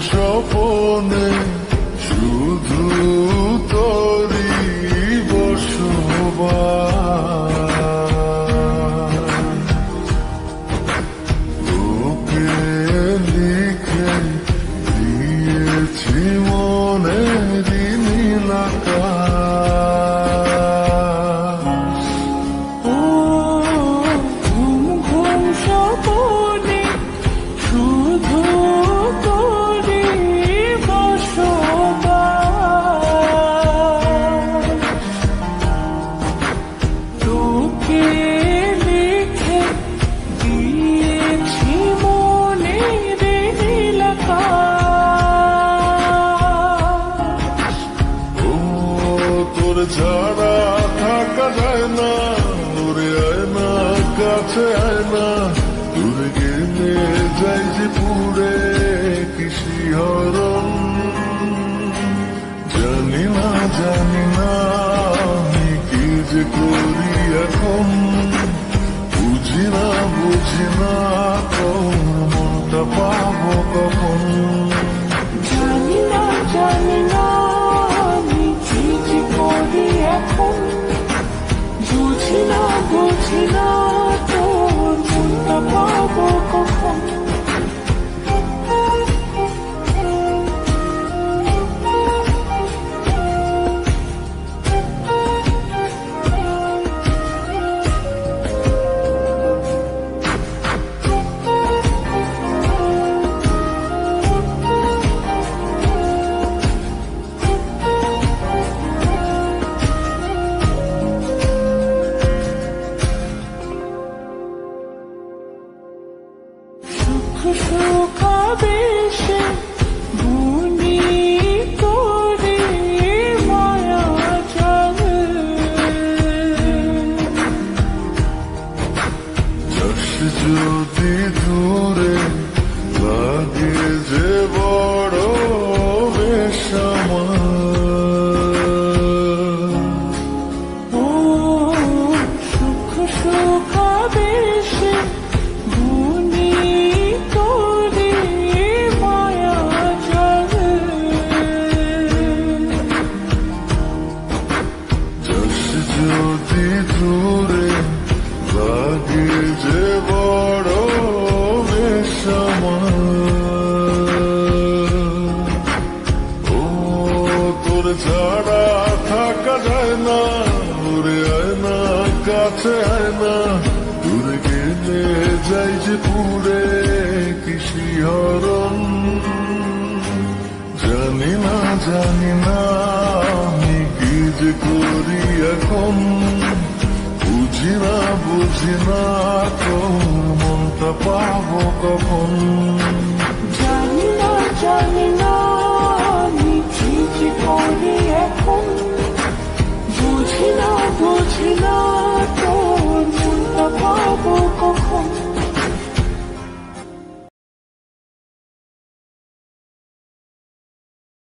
স্বপনে শুধু তোরই বসবাস। তোকে লিখে দিয়েছি মনের নীল আকাশ। ও ঘুম ঘুম স্বপনে শুধু তোরই বসবাস। তোকে লিখে দিয়েছি মনের নীল আকাশ। ও তোর ছাড়া থাকা যায় না, ওরে আয় না কাছে আয় না, তোর গেলে যাই যে পুরে কি শিহরণ। জানি না আমি কি যে করি এখন, বুঝি না তোর মনটা পাবো কখন। জানি না আমি কি যে করি এখন, বুঝি না তোর মনটা পাবো কখন। সুখাবেশে বুনি তোরে মায়া জাগে। যাস যদি দূরে লাগে যে বড় বেশ আমার। ও সুখাবেশে বুনি তোরে মায়া জাগে। যাস যদি দূরে লাগে যে বড় বেশ আমার। ও তোর ছাড়া থাকা যায় না, ওরে আয় না কাছে আয় না, তোর গেলে যাই যে পুরে কি শিহরণ। জানি না আমি কি যে করি এখন, বুঝি না তোর মনটা পাবো কখন।